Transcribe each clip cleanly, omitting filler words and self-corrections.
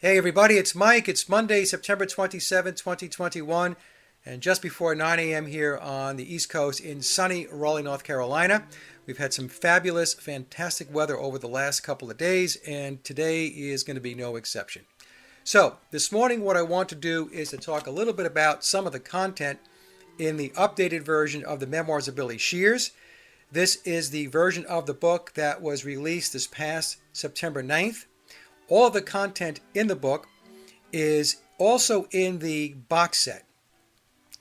Hey everybody, it's Mike. It's Monday, September 27, 2021, and just before 9 a.m. here on the East Coast in sunny Raleigh, North Carolina. We've had some fabulous, fantastic weather over the last couple of days, and today is going to be no exception. So, this morning what I want to do is to talk a little bit about some of the content in the updated version of the Memoirs of Billy Shears. This is the version of the book that was released this past September 9th. All of the content in the book is also in the box set,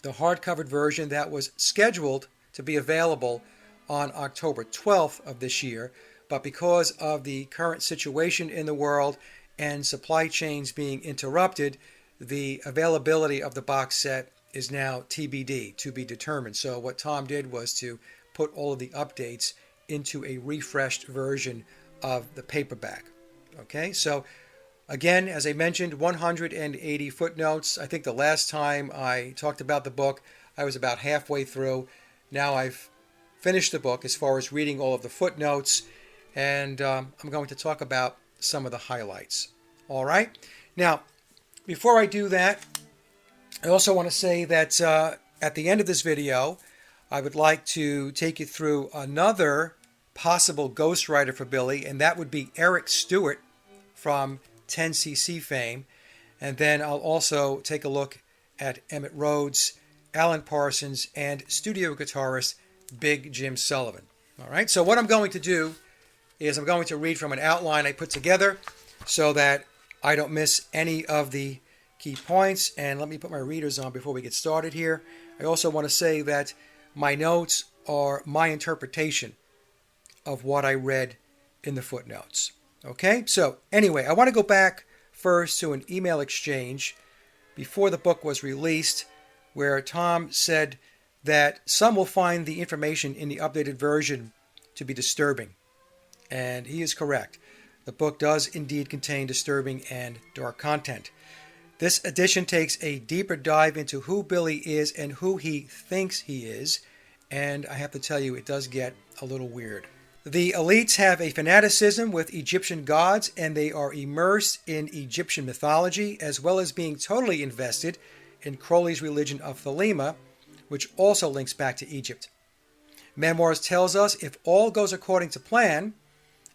the hardcover version that was scheduled to be available on October 12th of this year, but because of the current situation in the world and supply chains being interrupted, the availability of the box set is now TBD, to be determined. So what Tom did was to put all of the updates into a refreshed version of the paperback. Okay, so again, as I mentioned, 180 footnotes. I think the last time I talked about the book, I was about halfway through. Now I've finished the book as far as reading all of the footnotes, and I'm going to talk about some of the highlights. All right, now before I do that, I also want to say that at the end of this video, I would like to take you through another possible ghostwriter for Billy, and that would be Eric Stewart from 10cc fame. And then I'll also take a look at Emmett Rhodes, Alan Parsons, and studio guitarist Big Jim Sullivan. All right, so what I'm going to do is I'm going to read from an outline I put together so that I don't miss any of the key points. And let me put my readers on before we get started here. I also want to say that my notes are my interpretation of what I read in the footnotes. Okay, so anyway, I want to go back first to an email exchange before the book was released where Tom said that some will find the information in the updated version to be disturbing. And he is correct. The book does indeed contain disturbing and dark content. This edition takes a deeper dive into who Billy is and who he thinks he is. And I have to tell you, it does get a little weird. The elites have a fanaticism with Egyptian gods, and they are immersed in Egyptian mythology, as well as being totally invested in Crowley's religion of Thelema, which also links back to Egypt. Memoirs tells us if all goes according to plan,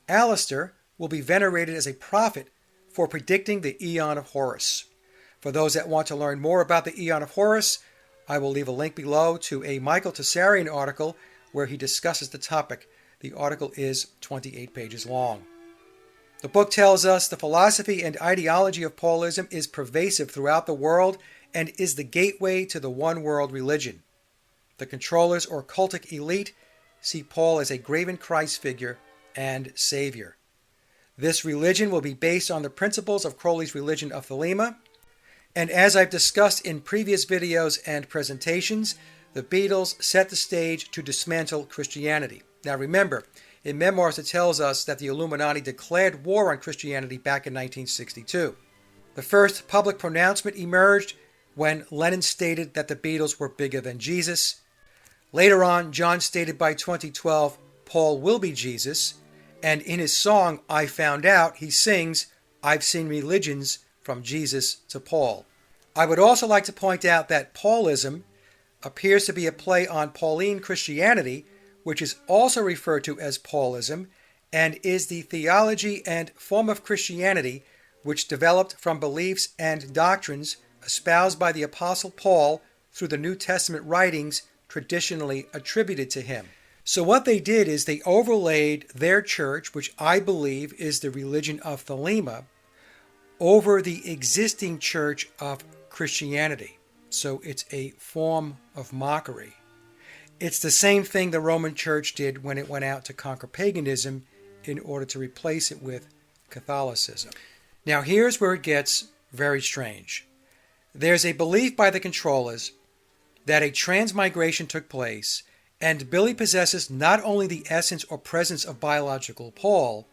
Alistair will be venerated as a prophet for predicting the Aeon of Horus. For those that want to learn more about the Aeon of Horus, I will leave a link below to a Michael Tessarian article where he discusses the topic. The article is 28 pages long. The book tells us the philosophy and ideology of Paulism is pervasive throughout the world and is the gateway to the one world religion. The controllers or cultic elite see Paul as a graven Christ figure and savior. This religion will be based on the principles of Crowley's religion of Thelema, and as I've discussed in previous videos and presentations, the Beatles set the stage to dismantle Christianity. Now remember, in Memoirs it tells us that the Illuminati declared war on Christianity back in 1962. The first public pronouncement emerged when Lennon stated that the Beatles were bigger than Jesus. Later on, John stated by 2012, Paul will be Jesus, and in his song, I Found Out, he sings, I've seen religions from Jesus to Paul. I would also like to point out that Paulism appears to be a play on Pauline Christianity, which is also referred to as Paulism, and is the theology and form of Christianity which developed from beliefs and doctrines espoused by the Apostle Paul through the New Testament writings traditionally attributed to him. So what they did is they overlaid their church, which I believe is the religion of Thelema, over the existing church of Christianity. So it's a form of mockery. It's the same thing the Roman Church did when it went out to conquer paganism in order to replace it with Catholicism. Now here's where it gets very strange. There's a belief by the controllers that a transmigration took place, and Billy possesses not only the essence or presence of biological Paul,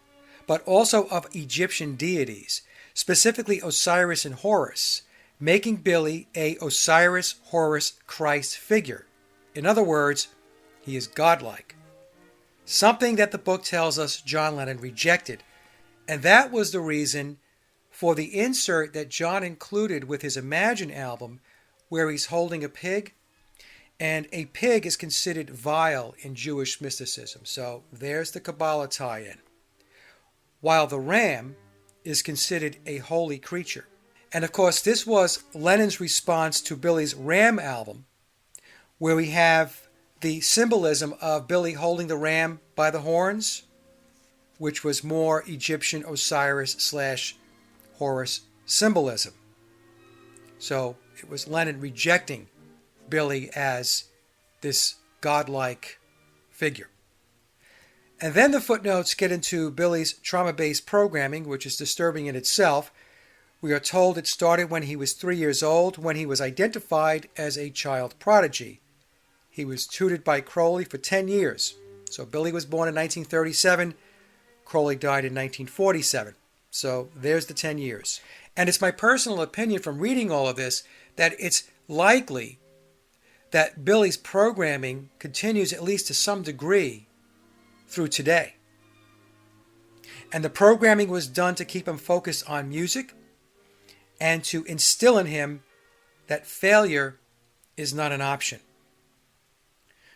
but also of Egyptian deities, specifically Osiris and Horus, making Billy a Osiris-Horus-Christ figure. In other words, he is godlike. Something that the book tells us John Lennon rejected, and that was the reason for the insert that John included with his Imagine album, where he's holding a pig. And a pig is considered vile in Jewish mysticism. So there's the Kabbalah tie-in. While the ram is considered a holy creature. And of course, this was Lennon's response to Billy's Ram album, where we have the symbolism of Billy holding the ram by the horns, which was more Egyptian Osiris/Horus symbolism. So it was Lennon rejecting Billy as this godlike figure. And then the footnotes get into Billy's trauma-based programming, which is disturbing in itself. We are told it started when he was 3 years old, when he was identified as a child prodigy. He was tutored by Crowley for 10 years. So Billy was born in 1937. Crowley died in 1947. So there's the 10 years. And it's my personal opinion from reading all of this that it's likely that Billy's programming continues at least to some degree through today. And the programming was done to keep him focused on music and to instill in him that failure is not an option.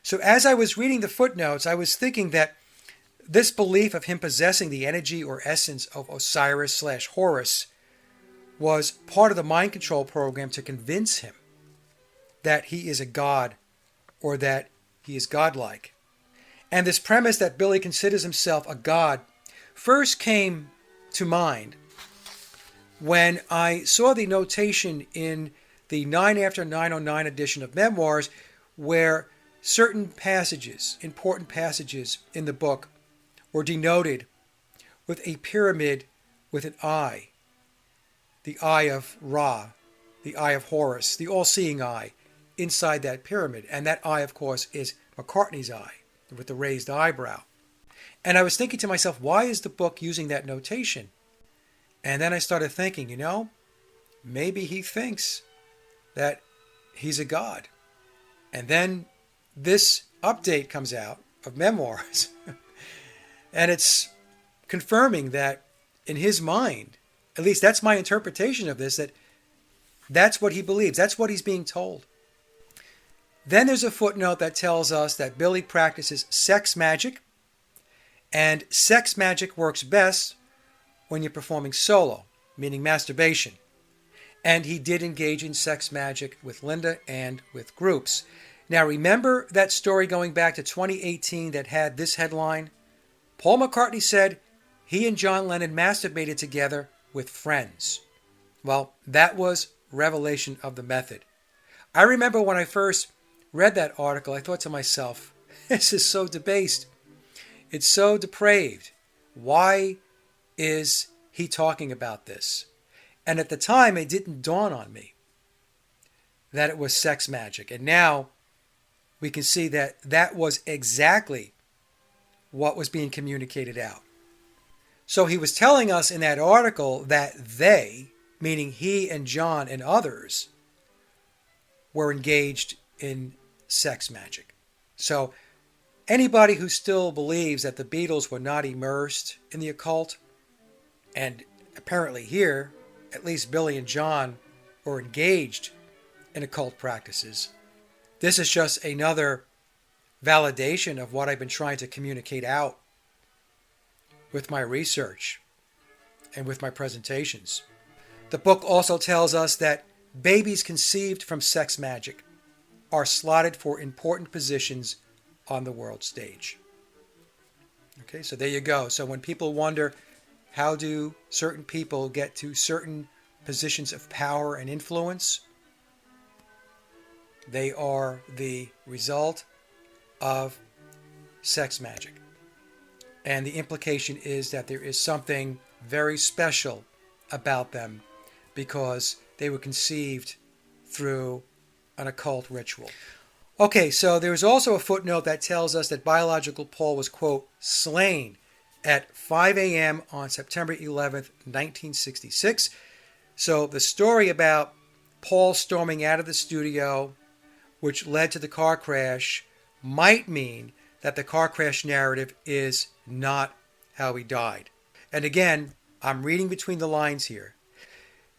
So as I was reading the footnotes, I was thinking that this belief of him possessing the energy or essence of Osiris/Horus was part of the mind control program to convince him that he is a god or that he is godlike. And this premise that Billy considers himself a god first came to mind when I saw the notation in the 9 after 909 edition of Memoirs where certain passages, important passages in the book, were denoted with a pyramid with an eye. The eye of Ra, the eye of Horus, the all-seeing eye inside that pyramid. And that eye, of course, is McCartney's eye with the raised eyebrow. And I was thinking to myself, why is the book using that notation? And then I started thinking, maybe he thinks that he's a god. And then this update comes out of Memoirs. And it's confirming that in his mind, at least that's my interpretation of this, that that's what he believes. That's what he's being told. Then there's a footnote that tells us that Billy practices sex magic, and sex magic works best when you're performing solo, meaning masturbation. And he did engage in sex magic with Linda and with groups. Now remember that story going back to 2018 that had this headline? Paul McCartney said he and John Lennon masturbated together with friends. Well, that was revelation of the method. I remember when I first read that article, I thought to myself, this is so debased. It's so depraved. Why is he talking about this? And at the time, it didn't dawn on me that it was sex magic. And now we can see that that was exactly what was being communicated out. So he was telling us in that article that they, meaning he and John and others, were engaged in sex magic. So anybody who still believes that the Beatles were not immersed in the occult, and apparently here, at least Billy and John were engaged in occult practices, this is just another validation of what I've been trying to communicate out with my research and with my presentations. The book also tells us that babies conceived from sex magic are slotted for important positions on the world stage. Okay, so there you go. So when people wonder, how do certain people get to certain positions of power and influence? They are the result of sex magic. And the implication is that there is something very special about them because they were conceived through an occult ritual. Okay, so there's also a footnote that tells us that biological Paul was, quote, slain at 5 a.m. on September 11th, 1966. So the story about Paul storming out of the studio, which led to the car crash, might mean that the car crash narrative is not how he died. And again, I'm reading between the lines here.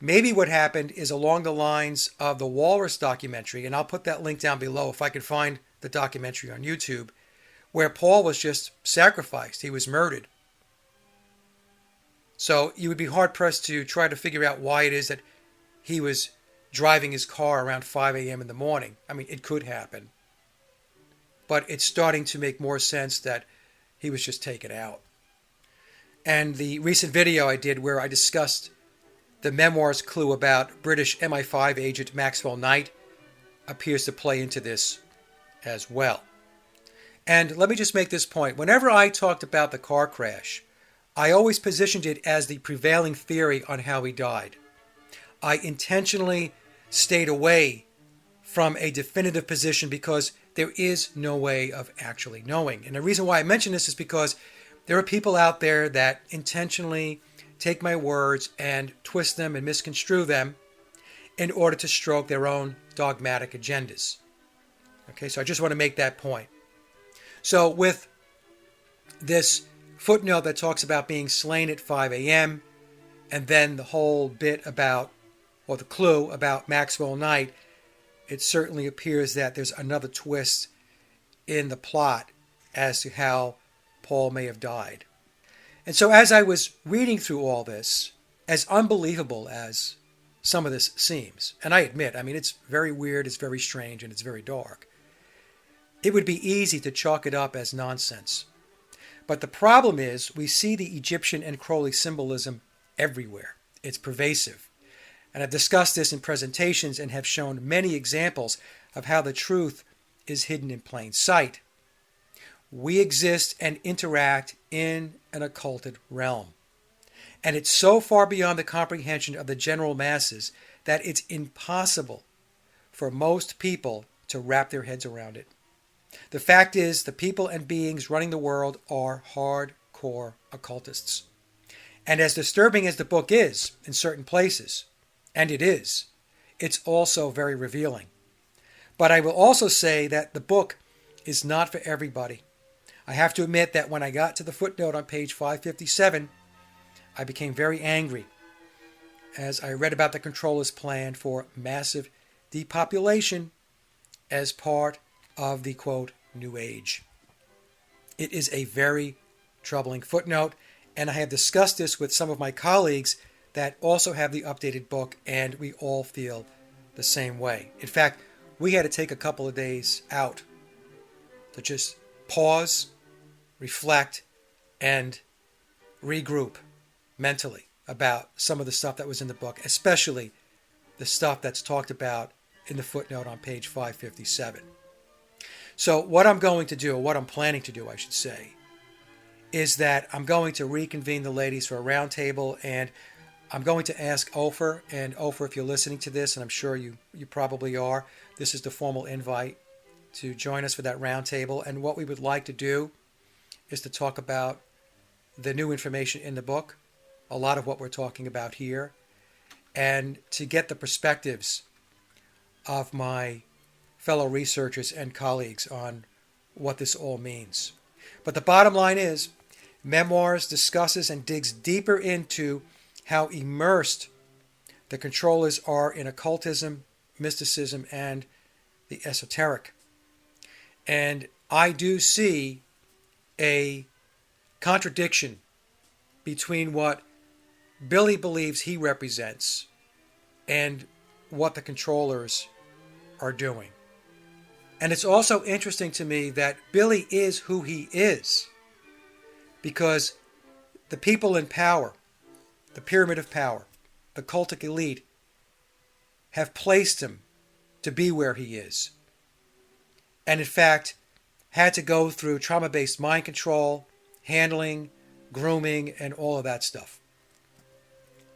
maybe what happened is along the lines of the Walrus documentary, and I'll put that link down below if I can find the documentary on YouTube, where Paul was just sacrificed. He was murdered. So you would be hard-pressed to try to figure out why it is that he was driving his car around 5 a.m. in the morning. I mean, it could happen. But it's starting to make more sense that he was just taken out. And the recent video I did where I discussed the memoirs clue about British MI5 agent Maxwell Knight appears to play into this as well. And let me just make this point. Whenever I talked about the car crash, I always positioned it as the prevailing theory on how he died. I intentionally stayed away from a definitive position because there is no way of actually knowing. And the reason why I mention this is because there are people out there that intentionally take my words and twist them and misconstrue them in order to stroke their own dogmatic agendas. Okay, so I just want to make that point. So with this footnote that talks about being slain at 5 a.m., and then the whole bit about, or the clue about Maxwell Knight, it certainly appears that there's another twist in the plot as to how Paul may have died. And so as I was reading through all this, as unbelievable as some of this seems, and I admit, I mean, it's very weird, it's very strange, and it's very dark, it would be easy to chalk it up as nonsense. But the problem is we see the Egyptian and Crowley symbolism everywhere. It's pervasive. And I've discussed this in presentations and have shown many examples of how the truth is hidden in plain sight. We exist and interact in an occulted realm. And it's so far beyond the comprehension of the general masses that it's impossible for most people to wrap their heads around it. The fact is, the people and beings running the world are hardcore occultists. And as disturbing as the book is in certain places, and it is, it's also very revealing. But I will also say that the book is not for everybody. I have to admit that when I got to the footnote on page 557, I became very angry as I read about the controller's plan for massive depopulation as part of the, quote, New Age. It is a very troubling footnote, and I have discussed this with some of my colleagues that also have the updated book, and we all feel the same way. In fact, we had to take a couple of days out to just pause, reflect, and regroup mentally about some of the stuff that was in the book, especially the stuff that's talked about in the footnote on page 557. So what I'm going to do, or what I'm planning to do, I should say, is that I'm going to reconvene the ladies for a round table, and I'm going to ask Ofer, and Ofer, if you're listening to this, and I'm sure you probably are, this is the formal invite to join us for that round table. And what we would like to do is to talk about the new information in the book, a lot of what we're talking about here, and to get the perspectives of my fellow researchers and colleagues on what this all means. But the bottom line is, Memoirs discusses and digs deeper into how immersed the controllers are in occultism, mysticism, and the esoteric. And I do see a contradiction between what Billy believes he represents and what the controllers are doing. And it's also interesting to me that Billy is who he is because the people in power, the pyramid of power, the cultic elite, have placed him to be where he is. And in fact, had to go through trauma-based mind control, handling, grooming, and all of that stuff.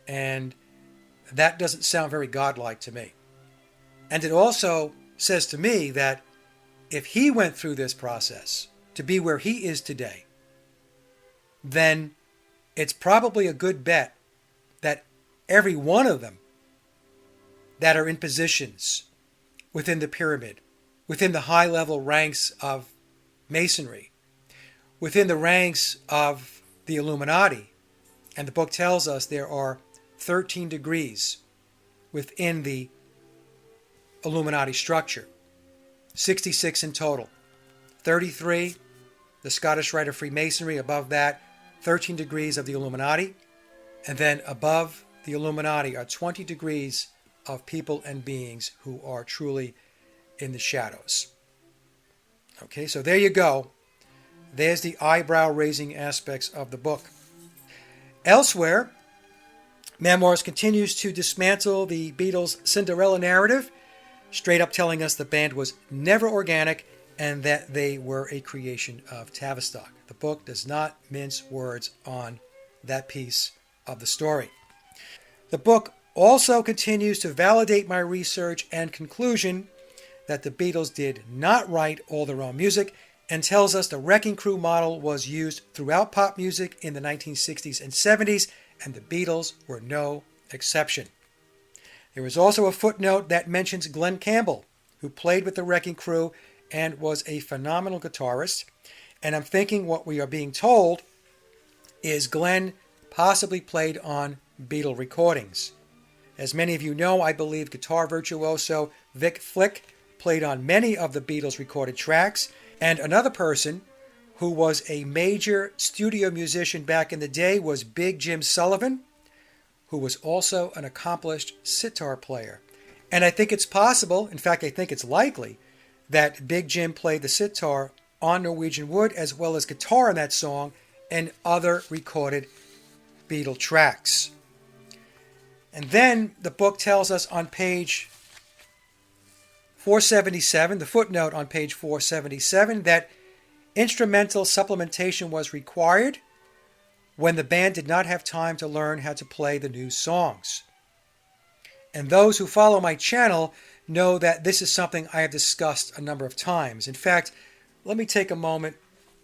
And that doesn't sound very godlike to me. And it also says to me that if he went through this process to be where he is today, then it's probably a good bet that every one of them that are in positions within the pyramid, within the high-level ranks of Masonry, within the ranks of the Illuminati, and the book tells us there are 13 degrees within the Illuminati structure. 66 in total. 33, the Scottish Rite of Freemasonry. Above that, 13 degrees of the Illuminati. And then above the Illuminati are 20 degrees of people and beings who are truly in the shadows. Okay, so there you go. There's the eyebrow-raising aspects of the book. Elsewhere, Memoirs continues to dismantle the Beatles' Cinderella narrative, straight up telling us the band was never organic and that they were a creation of Tavistock. The book does not mince words on that piece of the story. The book also continues to validate my research and conclusion that the Beatles did not write all their own music, and tells us the Wrecking Crew model was used throughout pop music in the 1960s and 70s, and the Beatles were no exception. There is also a footnote that mentions Glenn Campbell, who played with the Wrecking Crew and was a phenomenal guitarist. And I'm thinking what we are being told is Glenn possibly played on Beatle recordings. As many of you know, I believe guitar virtuoso Vic Flick played on many of the Beatles recorded tracks. And another person who was a major studio musician back in the day was Big Jim Sullivan, who was also an accomplished sitar player. And I think it's possible, in fact I think it's likely, that Big Jim played the sitar on Norwegian Wood as well as guitar in that song and other recorded Beatle tracks. And then the book tells us on page 477, the footnote on page 477, that instrumental supplementation was required when the band did not have time to learn how to play the new songs. And those who follow my channel know that this is something I have discussed a number of times. In fact, let me take a moment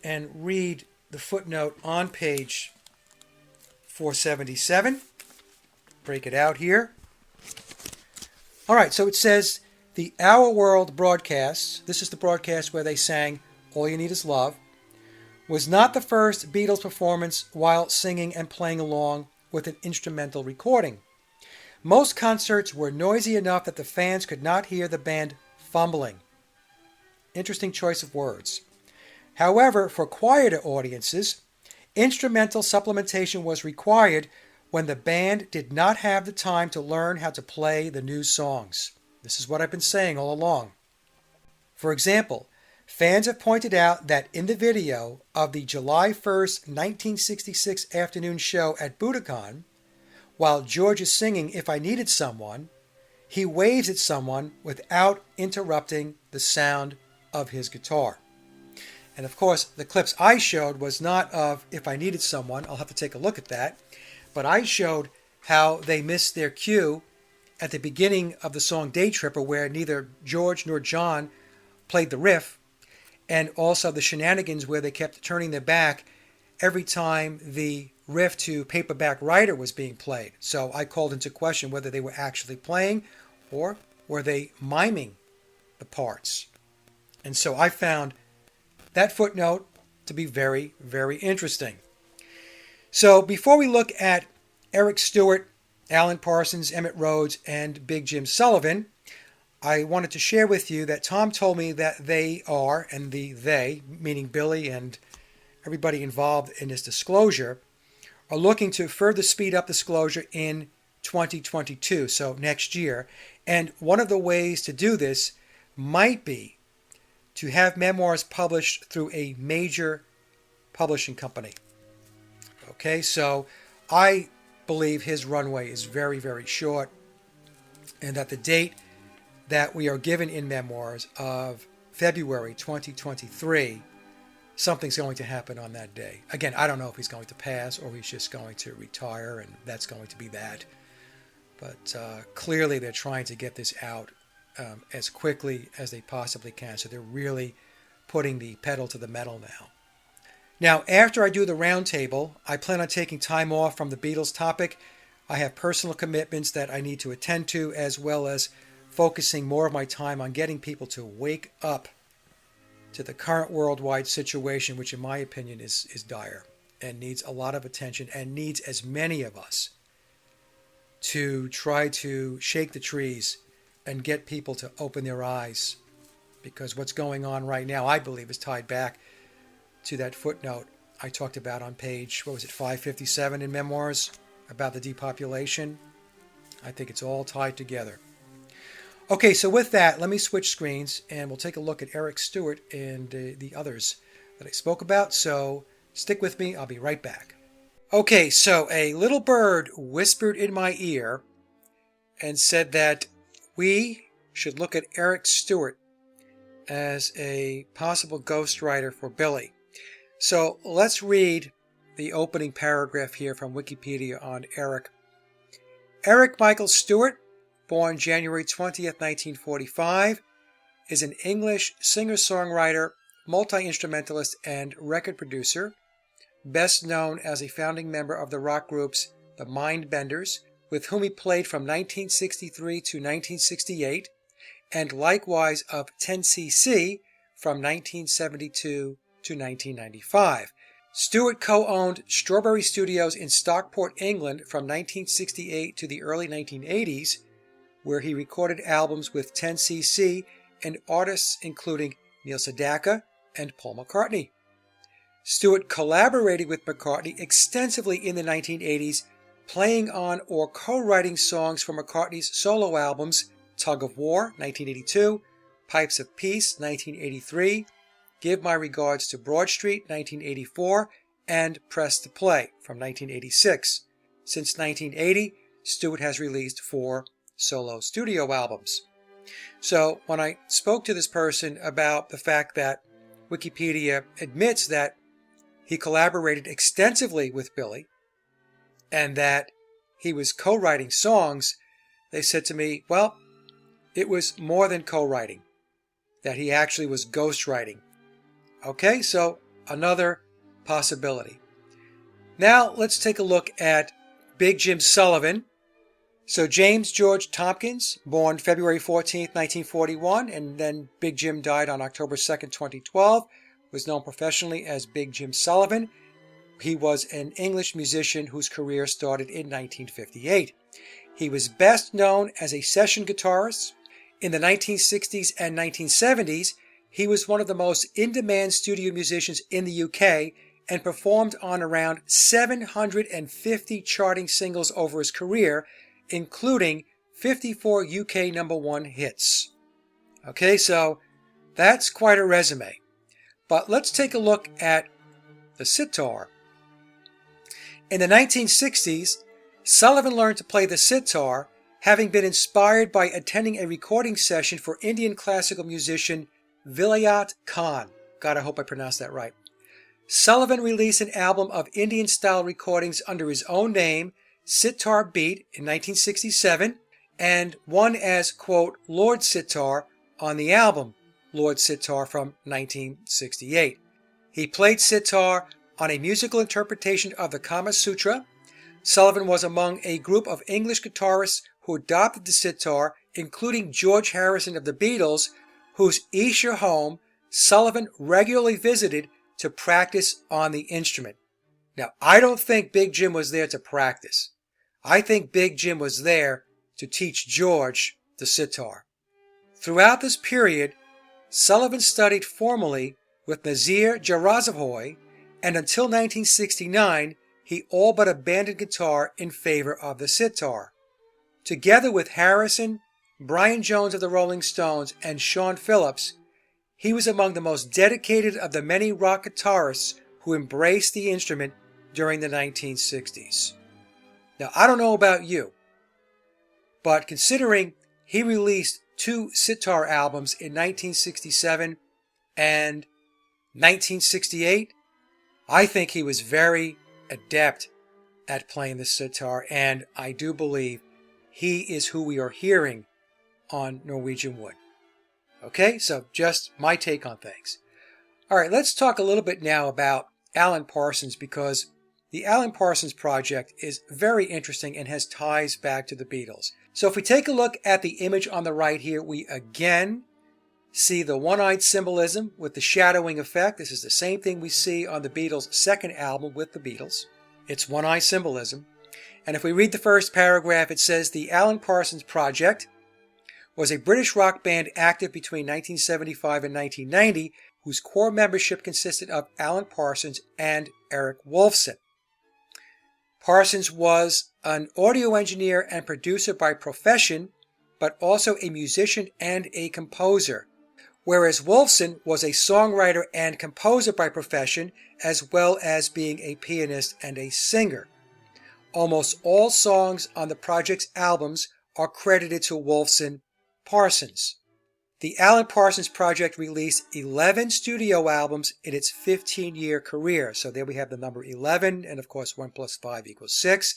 and read the footnote on page 477. Break it out here. All right, so it says, the Our World broadcast, this is the broadcast where they sang All You Need Is Love, was not the first Beatles performance while singing and playing along with an instrumental recording. Most concerts were noisy enough that the fans could not hear the band fumbling. Interesting choice of words. However, for quieter audiences, instrumental supplementation was required when the band did not have the time to learn how to play the new songs. This is what I've been saying all along. For example, fans have pointed out that in the video of the July 1st, 1966 afternoon show at Budokan, while George is singing If I Needed Someone, he waves at someone without interrupting the sound of his guitar. And of course, the clips I showed was not of If I Needed Someone. I'll have to take a look at that. But I showed how they missed their cue at the beginning of the song Day Tripper, where neither George nor John played the riff, and also the shenanigans where they kept turning their back every time the riff to Paperback Writer was being played. So I called into question whether they were actually playing or were they miming the parts. And so I found that footnote to be very, very interesting. So before we look at Eric Stewart, Alan Parsons, Emmett Rhodes, and Big Jim Sullivan, I wanted to share with you that Tom told me that they are, and the they, meaning Billy and everybody involved in this disclosure, are looking to further speed up disclosure in 2022, so next year. And one of the ways to do this might be to have memoirs published through a major publishing company. Okay, so I believe his runway is very, very short, and that the date that we are given in memoirs of February 2023, something's going to happen on that day. Again, I don't know if he's going to pass or he's just going to retire, and that's going to be that. But clearly they're trying to get this out as quickly as they possibly can. So they're really putting the pedal to the metal now. Now, after I do the roundtable, I plan on taking time off from the Beatles topic. I have personal commitments that I need to attend to, as well as focusing more of my time on getting people to wake up to the current worldwide situation, which in my opinion is dire and needs a lot of attention and needs as many of us to try to shake the trees and get people to open their eyes. Because what's going on right now, I believe, is tied back to that footnote I talked about on page, 557 in Memoirs about the depopulation. I think it's all tied together. Okay, so with that, let me switch screens and we'll take a look at Eric Stewart and the others that I spoke about. So stick with me, I'll be right back. Okay, so a little bird whispered in my ear and said that we should look at Eric Stewart as a possible ghostwriter for Billy. So let's read the opening paragraph here from Wikipedia on Eric. Eric Michael Stewart, born January 20th, 1945, is an English singer-songwriter, multi-instrumentalist, and record producer, best known as a founding member of the rock groups The Mindbenders, with whom he played from 1963 to 1968, and likewise of 10cc from 1972 to 1995. Stewart co-owned Strawberry Studios in Stockport, England from 1968 to the early 1980s, where he recorded albums with 10cc and artists including Neil Sedaka and Paul McCartney. Stewart collaborated with McCartney extensively in the 1980s, playing on or co-writing songs for McCartney's solo albums Tug of War, 1982, Pipes of Peace, 1983, Give My Regards to Broad Street, 1984, and Press to Play from 1986. Since 1980, Stewart has released 4 solo studio albums. So when I spoke to this person about the fact that Wikipedia admits that he collaborated extensively with Billy and that he was co-writing songs, they said to me, well, it was more than co-writing, that he actually was ghostwriting. Okay, so another possibility. Now let's take a look at Big Jim Sullivan. So James George Tompkins, born February 14th, 1941, and then Big Jim died on October 2nd, 2012, was known professionally as Big Jim Sullivan. He was an English musician whose career started in 1958. He was best known as a session guitarist. In the 1960s and 1970s, he was one of the most in-demand studio musicians in the UK and performed on around 750 charting singles over his career, including 54 UK #1 hits. Okay, so that's quite a resume. But let's take a look at the sitar. In the 1960s, Sullivan learned to play the sitar, having been inspired by attending a recording session for Indian classical musician Vilayat Khan. God, I hope I pronounced that right. Sullivan released an album of Indian-style recordings under his own name, Sitar Beat, in 1967, and one as, quote, Lord Sitar on the album Lord Sitar from 1968. He played sitar on a musical interpretation of the Kama Sutra. Sullivan was among a group of English guitarists who adopted the sitar, including George Harrison of the Beatles, whose Esher home Sullivan regularly visited to practice on the instrument. Now, I don't think Big Jim was there to practice. I think Big Jim was there to teach George the sitar. Throughout this period, Sullivan studied formally with Nazir Jarazavoy, and until 1969, he all but abandoned guitar in favor of the sitar. Together with Harrison, Brian Jones of the Rolling Stones, and Sean Phillips, he was among the most dedicated of the many rock guitarists who embraced the instrument during the 1960s. Now, I don't know about you, but considering he released 2 sitar albums in 1967 and 1968, I think he was very adept at playing the sitar, and I do believe he is who we are hearing on Norwegian Wood. Okay, so just my take on things. All right, let's talk a little bit now about Alan Parsons, because the Alan Parsons project is very interesting and has ties back to the Beatles. So if we take a look at the image on the right here, we again see the one-eyed symbolism with the shadowing effect. This is the same thing we see on the Beatles' second album with the Beatles. It's one-eye symbolism. And if we read the first paragraph, it says the Alan Parsons Project was a British rock band active between 1975 and 1990, whose core membership consisted of Alan Parsons and Eric Wolfson. Parsons was an audio engineer and producer by profession, but also a musician and a composer, whereas Wolfson was a songwriter and composer by profession, as well as being a pianist and a singer. Almost all songs on the project's albums are credited to Wolfson Parsons. The Alan Parsons Project released 11 studio albums in its 15-year career. So there we have the number 11, and of course 1 plus 5 equals 6,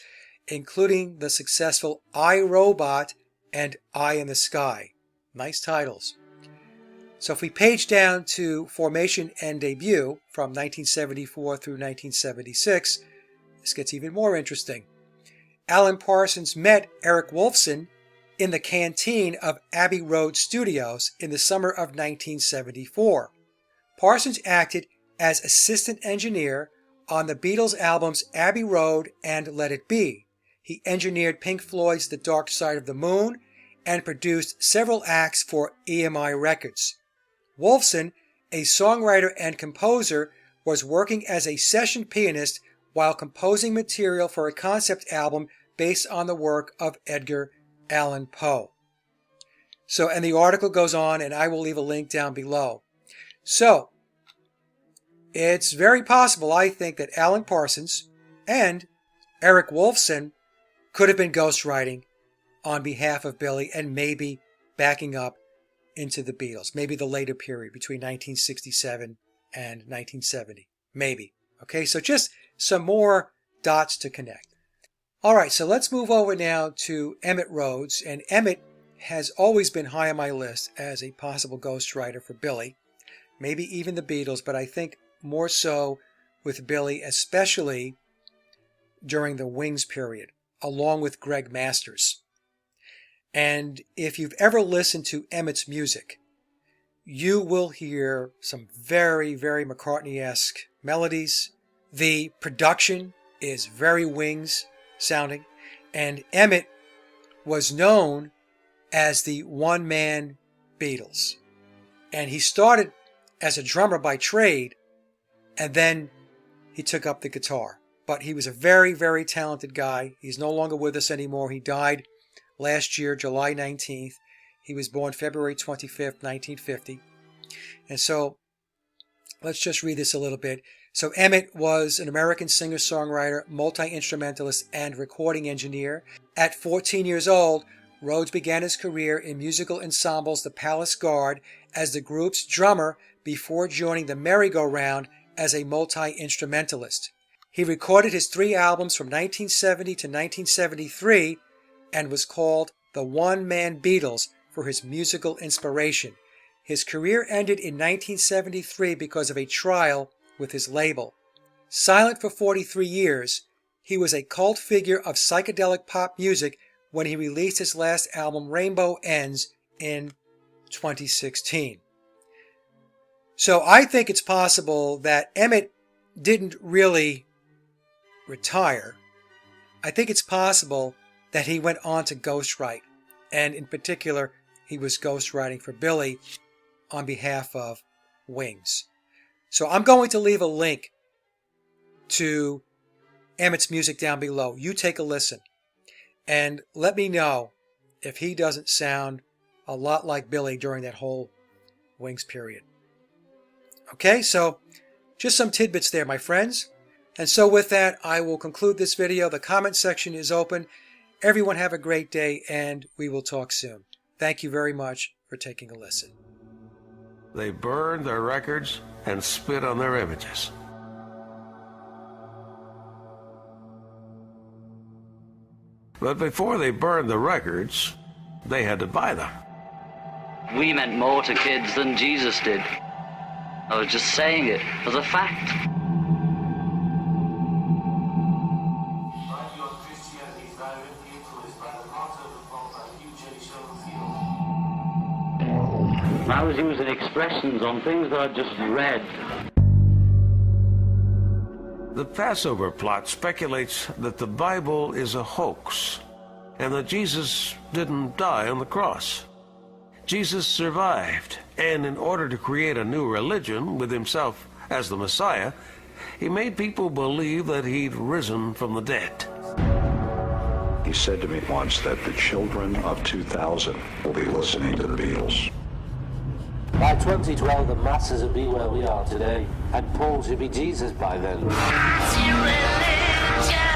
including the successful I, Robot and Eye in the Sky. Nice titles. So if we page down to Formation and Debut from 1974 through 1976, this gets even more interesting. Alan Parsons met Eric Wolfson in the canteen of Abbey Road Studios in the summer of 1974. Parsons acted as assistant engineer on the Beatles albums Abbey Road and Let It Be. He engineered Pink Floyd's The Dark Side of the Moon and produced several acts for EMI Records. Wolfson, a songwriter and composer, was working as a session pianist while composing material for a concept album based on the work of Edgar Allan Poe. So, and the article goes on, and I will leave a link down below. So, it's very possible, I think, that Alan Parsons and Eric Wolfson could have been ghostwriting on behalf of Billy and maybe backing up into the Beatles, maybe the later period between 1967 and 1970. Maybe. Okay, so just some more dots to connect. All right, so let's move over now to Emmett Rhodes. And Emmett has always been high on my list as a possible ghostwriter for Billy, maybe even the Beatles, but I think more so with Billy, especially during the Wings period, along with Greg Masters. And if you've ever listened to Emmett's music, you will hear some very, very McCartney-esque melodies. The production is very Wings sounding, and Emmett was known as the one-man Beatles. And he started as a drummer by trade, and then he took up the guitar. But he was a very, very talented guy. He's no longer with us anymore. He died last year, July 19th. He was born February 25th, 1950. And so let's just read this a little bit. So Emmett was an American singer-songwriter, multi-instrumentalist, and recording engineer. At 14 years old, Rhodes began his career in musical ensembles The Palace Guard as the group's drummer before joining the Merry-Go-Round as a multi-instrumentalist. He recorded his 3 albums from 1970 to 1973 and was called the One-Man Beatles for his musical inspiration. His career ended in 1973 because of a trial with his label. Silent for 43 years, he was a cult figure of psychedelic pop music when he released his last album, Rainbow Ends, in 2016. So I think it's possible that Emmett didn't really retire. I think it's possible that he went on to ghostwrite, and in particular, he was ghostwriting for Billy on behalf of Wings. So I'm going to leave a link to Emmett's music down below. You take a listen and let me know if he doesn't sound a lot like Billy during that whole Wings period. Okay, so just some tidbits there, my friends. And so with that, I will conclude this video. The comment section is open. Everyone have a great day, and we will talk soon. Thank you very much for taking a listen. They burned their records and spit on their images. But before they burned the records, they had to buy them. We meant more to kids than Jesus did. I was just saying it as a fact. I was using expressions on things that I just read. The Passover plot speculates that the Bible is a hoax and that Jesus didn't die on the cross. Jesus survived, and in order to create a new religion with himself as the Messiah, he made people believe that he'd risen from the dead. He said to me once that the children of 2000 will be listening to the Beatles. By 2012, the masses will be where we are today, and Paul should be Jesus by then. What's your religion?